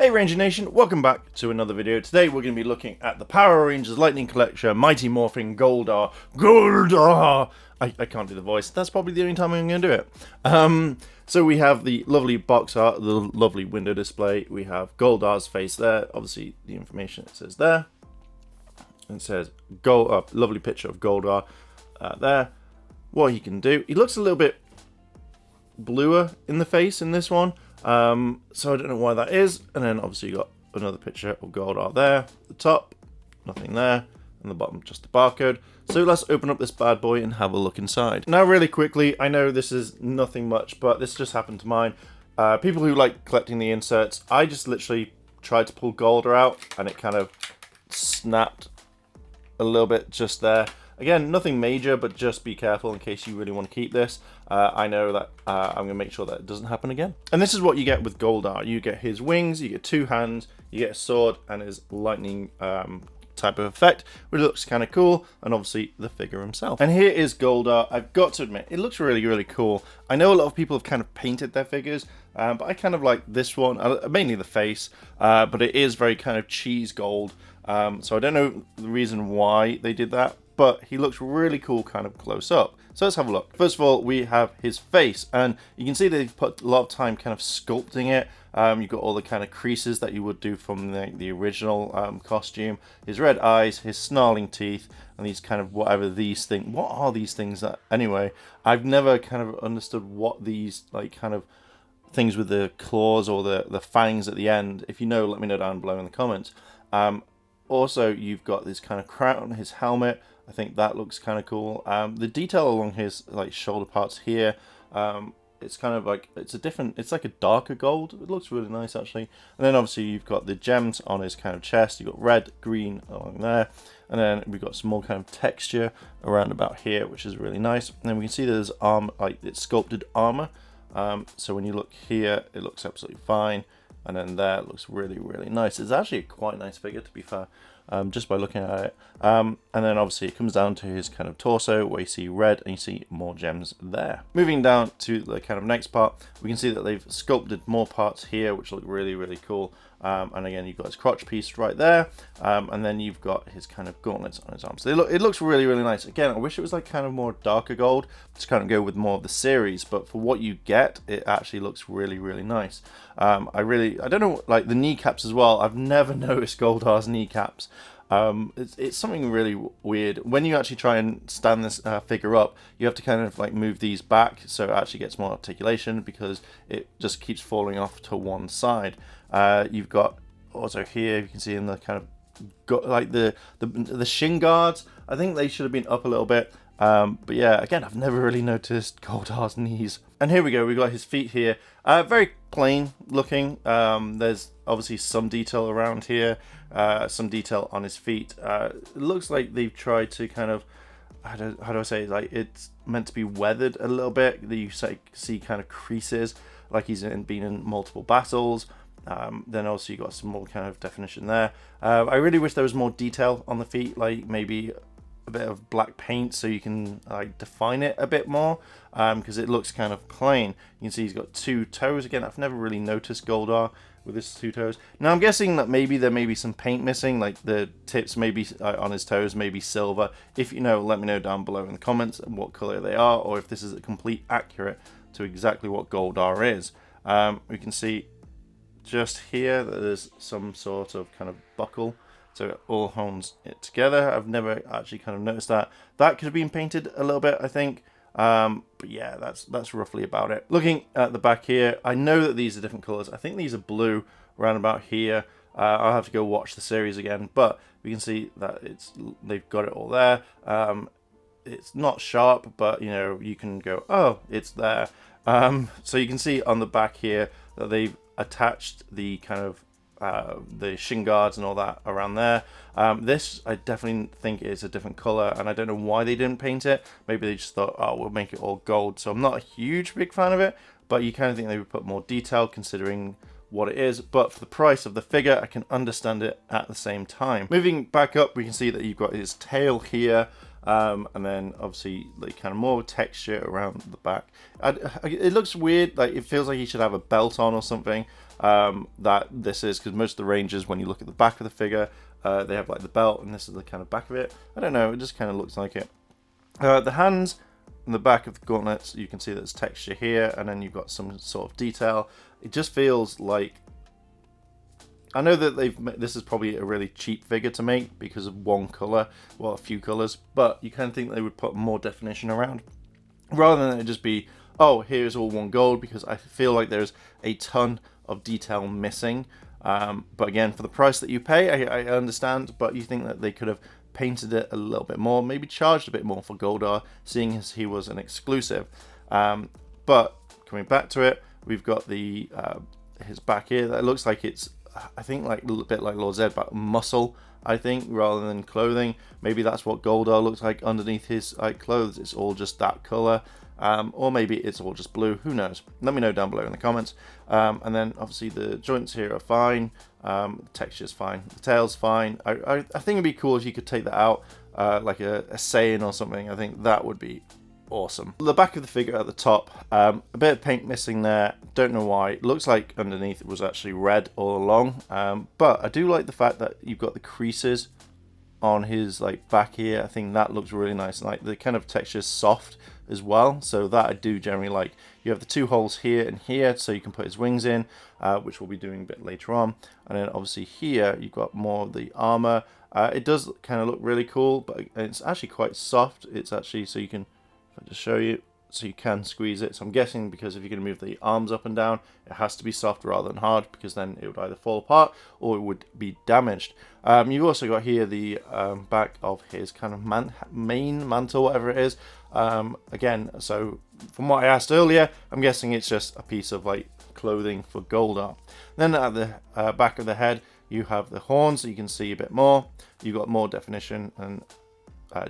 Hey Ranger Nation, welcome back to another video. Today we're going to be looking at the Power Rangers Lightning Collection Mighty Morphin Goldar. Goldar! I can't do the voice. That's probably the only time I'm going to do it. So we have the lovely box art, the lovely window display. We have Goldar's face there. Obviously the information it says there. It says lovely picture of Goldar there. What he can do. He looks a little bit bluer in the face in this one. So I don't know why that is. And then obviously you got another picture of Goldar there. The top, nothing there. And the bottom, just the barcode. So let's open up this bad boy and have a look inside. Now really quickly, I know this is nothing much, but this just happened to mine. People who like collecting the inserts, I just literally tried to pull Goldar out and it kind of snapped a little bit just there. Again, nothing major, but just be careful in case you really want to keep this. I know that I'm going to make sure that it doesn't happen again. And this is what you get with Goldar. You get his wings, you get two hands, you get a sword, and his lightning type of effect, which looks kind of cool, and obviously the figure himself. And here is Goldar. I've got to admit, it looks really, really cool. I know a lot of people have kind of painted their figures, but I kind of like this one, mainly the face, but it is very kind of cheese gold. So I don't know the reason why they did that, but he looks really cool kind of close up. So let's have a look. First of all, we have his face, and you can see that they've put a lot of time kind of sculpting it. You've got all the kind of creases that you would do from the original costume. His red eyes, his snarling teeth, and these kind of whatever these things. What are these things that, anyway? I've never kind of understood what these like kind of things with the claws or the fangs at the end. If you know, let me know down below in the comments. Also, you've got this kind of crown, his helmet. I think that looks kind of cool. The detail along his like shoulder parts here, it's kind of like, it's like a darker gold. It looks really nice actually. And then obviously you've got the gems on his kind of chest. You've got red, green along there. And then we've got some more kind of texture around about here, which is really nice. And then we can see there's like it's sculpted armor. So when you look here, it looks absolutely fine. And then there, it looks really, really nice. It's actually a quite nice figure, to be fair, just by looking at it. And then obviously it comes down to his kind of torso, where you see red and you see more gems there. Moving down to the kind of next part, we can see that they've sculpted more parts here, which look really, really cool. And again, you've got his crotch piece right there. And then you've got his kind of gauntlets on his arms. So it looks really, really nice. Again, I wish it was like kind of more darker gold to kind of go with more of the series. But for what you get, it actually looks really, really nice. I don't know, like the kneecaps as well. I've never noticed Goldar's kneecaps. It's something really weird. When you actually try and stand this figure up, you have to kind of like move these back so it actually gets more articulation, because it just keeps falling off to one side. You've got also here, you can see in the kind of like the shin guards. I think they should have been up a little bit. But yeah, again, I've never really noticed Goldar's knees. And here we go, we've got his feet here. Very plain looking. There's obviously some detail around here, some detail on his feet. It looks like they've tried to kind of, how do I say it? Like it's meant to be weathered a little bit. You see kind of creases, like he's been in multiple battles. Then also you got some more kind of definition there. I really wish there was more detail on the feet, like maybe a bit of black paint so you can like define it a bit more, because it looks kind of plain. You can see he's got two toes. Again, I've never really noticed Goldar with his two toes. Now I'm guessing that maybe there may be some paint missing, like the tips maybe on his toes maybe silver. If you know, let me know down below in the comments what color they are, or if this is a complete accurate to exactly what Goldar is. We can see just here that there's some sort of kind of buckle, so it all holds it together. I've never actually kind of noticed that. That could have been painted a little bit, I think. But yeah, that's roughly about it. Looking at the back here, I know that these are different colors. I think these are blue around about here. I'll have to go watch the series again, but we can see that they've got it all there. It's not sharp, but you know, you can go, oh, it's there. So you can see on the back here that they've attached the kind of the shin guards and all that around there. This I definitely think is a different color, and I don't know why they didn't paint it. Maybe they just thought, oh, we'll make it all gold. So I'm not a huge big fan of it, but you kind of think they would put more detail considering what it is. But for the price of the figure, I can understand it at the same time. Moving back up, we can see that you've got his tail here. And then obviously like kind of more texture around the back. It looks weird, like it feels like he should have a belt on or something. That this is, because most of the Rangers, when you look at the back of the figure, they have like the belt, and this is the kind of back of it. I don't know, it just kind of looks like it. The hands and the back of the gauntlets, you can see there's texture here, and then you've got some sort of detail. It just feels like, I know that this is probably a really cheap figure to make because of one color, well, a few colors, but you kind of think they would put more definition around, rather than it just be, oh, here's all one gold, because I feel like there's a ton of detail missing. But again, for the price that you pay, I understand, but you think that they could have painted it a little bit more, maybe charged a bit more for Goldar, seeing as he was an exclusive. But coming back to it, we've got the his back here. That looks like it's, I think, like a little bit like Lord Zed, but muscle, I think, rather than clothing. Maybe that's what Goldar looks like underneath his clothes. It's all just that color. Or maybe it's all just blue, who knows? Let me know down below in the comments. And then obviously the joints here are fine, the texture's fine, the tail's fine. I think it'd be cool if you could take that out, like a saying or something. I think that would be awesome. The back of the figure at the top, a bit of paint missing there, don't know why. It looks like underneath it was actually red all along, but I do like the fact that you've got the creases on his like back here. I think that looks really nice, and like the kind of texture is soft as well, so that I do generally like. You have the two holes here and here, so you can put his wings in, which we'll be doing a bit later on. And then obviously here you've got more of the armor. It does kind of look really cool, but it's actually quite soft. It's actually, so you can, if I just show you, so you can squeeze it. So I'm guessing because if you're going to move the arms up and down, it has to be soft rather than hard, because then it would either fall apart or it would be damaged. You've also got here the back of his kind of main mantle, whatever it is. Again, so from what I asked earlier, I'm guessing it's just a piece of like clothing for Goldar. Then at the back of the head, you have the horns, so you can see a bit more. You've got more definition and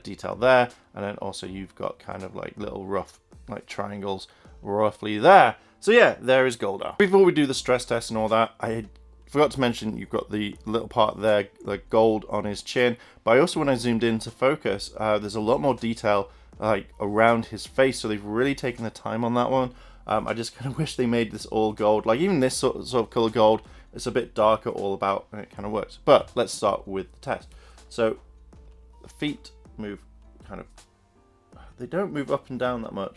detail there, and then also you've got kind of like little rough like triangles roughly there. So yeah, there is Goldar. Before we do the stress test and all that, I forgot to mention you've got the little part there, like gold on his chin, but I also, when I zoomed in to focus, there's a lot more detail like around his face, so they've really taken the time on that one. I just kind of wish they made this all gold, like even this sort of color gold. It's a bit darker all about, and it kind of works. But let's start with the test. So the feet move kind of, they don't move up and down that much.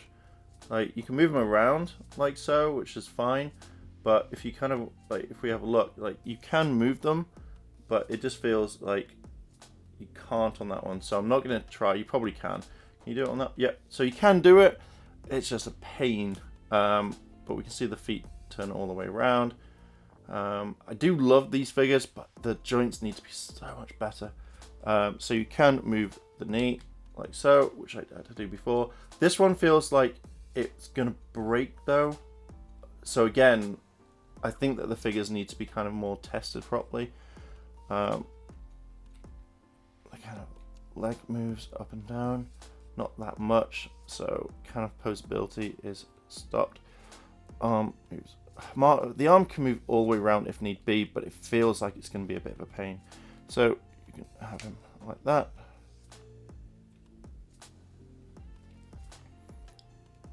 Like you can move them around like so, which is fine, but if you kind of like, if we have a look, like you can move them, but it just feels like you can't on that one. So I'm not going to try. You probably can. Can you do it on that? Yeah, so you can do it. It's just a pain, but we can see the feet turn all the way around. I do love these figures, but the joints need to be so much better. So you can move the knee like so, which I had to do before. This one feels like it's gonna break though. So again, I think that the figures need to be kind of more tested properly. The kind of leg moves up and down, not that much, so kind of posability is stopped. Moves. The arm can move all the way around if need be, but it feels like it's going to be a bit of a pain. So you can have him like that,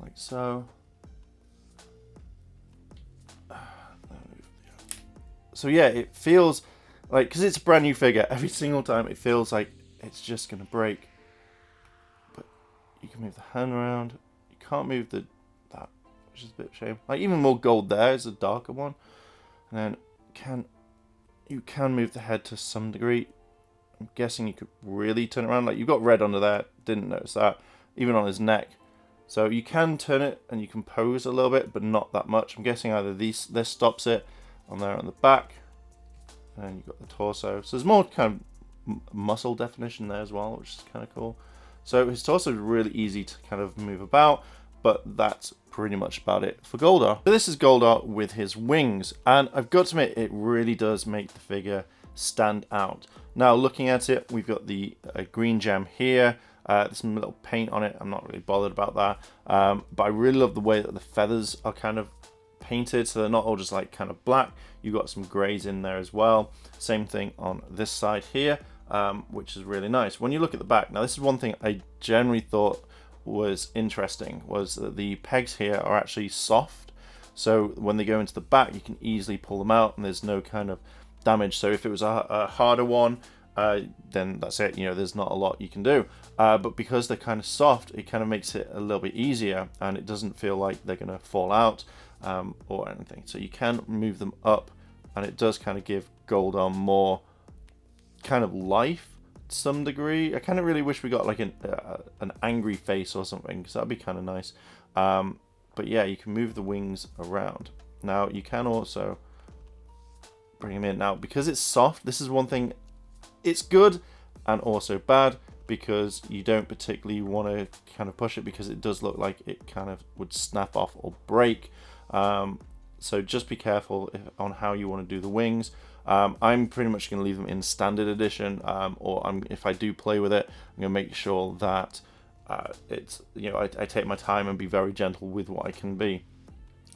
like so. So yeah, it feels like, because it's a brand new figure, every single time it feels like it's just going to break. But you can move the hand around. You can't move that, which is a bit of a shame. Like even more gold there is a darker one. And then you can move the head to some degree. I'm guessing you could really turn it around. Like you've got red under there, didn't notice that. Even on his neck. So you can turn it and you can pose a little bit, but not that much. I'm guessing either this stops it on there on the back. And then you've got the torso. So there's more kind of muscle definition there as well, which is kind of cool. So his torso is really easy to kind of move about, but that's pretty much about it for Goldar. So this is Goldar with his wings, and I've got to admit, it really does make the figure stand out. Now looking at it, we've got the green gem here. There's some little paint on it. I'm not really bothered about that, but I really love the way that the feathers are kind of painted, so they're not all just like kind of black. You've got some grays in there as well. Same thing on this side here. which is really nice. When you look at the back, now this is one thing I generally thought was interesting, was that the pegs here are actually soft. So when they go into the back, you can easily pull them out and there's no kind of damage. So if it was a harder one, then that's it, you know, there's not a lot you can do. But because they're kind of soft, it kind of makes it a little bit easier and it doesn't feel like they're going to fall out or anything. So you can move them up and it does kind of give Goldar more kind of life to some degree. I kind of really wish we got like an angry face or something, because that'd be kind of nice. But yeah, you can move the wings around. Now you can also bring him in. Now because it's soft, this is one thing, it's good and also bad, because you don't particularly want to kind of push it because it does look like it kind of would snap off or break. So just be careful on how you want to do the wings. I'm pretty much going to leave them in standard edition, or if I do play with it, I'm going to make sure that it's, you know, I take my time and be very gentle with what I can be.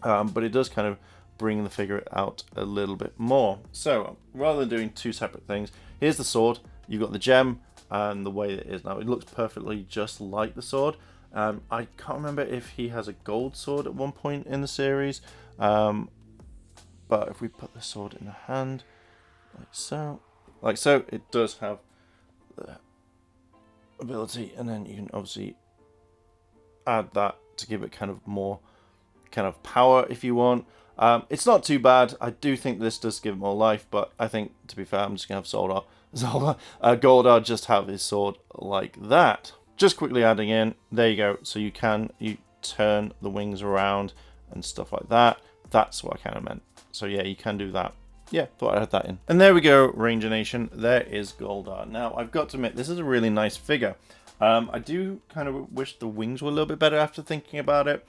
But it does kind of bring the figure out a little bit more. So rather than doing two separate things, here's the sword. You've got the gem and the way it is now. It looks perfectly just like the sword. I can't remember if he has a gold sword at one point in the series. But if we put the sword in the hand, like so, it does have the ability, and then you can obviously add that to give it kind of more kind of power if you want. It's not too bad. I do think this does give it more life, but I think, to be fair, I'm just going to have Goldar just have his sword like that. Just quickly adding in, there you go. So you turn the wings around and stuff like that. That's what I kind of meant. So yeah, you can do that. Yeah, thought I'd add that in. And there we go, Ranger Nation. There is Goldar. Now, I've got to admit, this is a really nice figure. I do kind of wish the wings were a little bit better after thinking about it.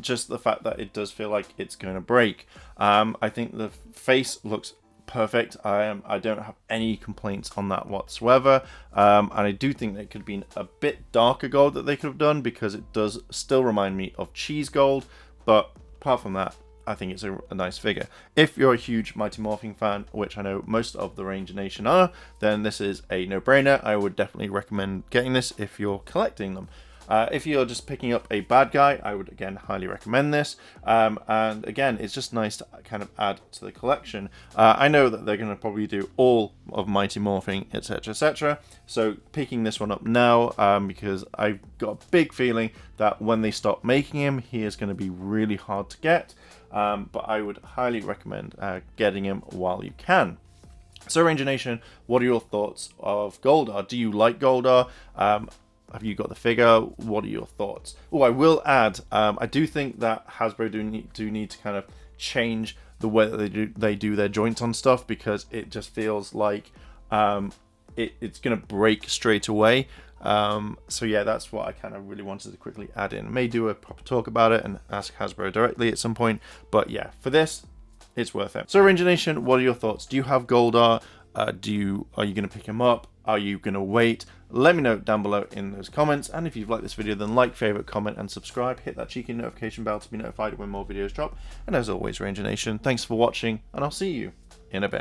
Just the fact that it does feel like it's going to break. I think the face looks perfect. I don't have any complaints on that whatsoever. And I do think that it could have been a bit darker gold that they could have done, because it does still remind me of cheese gold. But apart from that, I think it's a nice figure. If you're a huge Mighty Morphin fan, which I know most of the Ranger Nation are, then this is a no-brainer. I would definitely recommend getting this if you're collecting them. If you're just picking up a bad guy, I would again highly recommend this. And again, it's just nice to kind of add to the collection. I know that they're going to probably do all of Mighty Morphin, etc., etc. So picking this one up now, because I've got a big feeling that when they stop making him, he is going to be really hard to get. But I would highly recommend getting him while you can. So Ranger Nation, what are your thoughts of Goldar? Do you like Goldar? Have you got the figure? What are your thoughts? Oh, I will add, I do think that Hasbro do need to kind of change the way that they do their joints on stuff, because it just feels like it's going to break straight away. So yeah, that's what I kind of really wanted to quickly add in. May do a proper talk about it and ask Hasbro directly at some point, but yeah, for this, it's worth it. So Ranger Nation, what are your thoughts? Do you have Goldar? Are you going to pick him up? Are you going to wait? Let me know down below in those comments. And if you've liked this video, then like, favorite, comment, and subscribe. Hit that cheeky notification bell to be notified when more videos drop. And as always, Ranger Nation, thanks for watching, and I'll see you in a bit.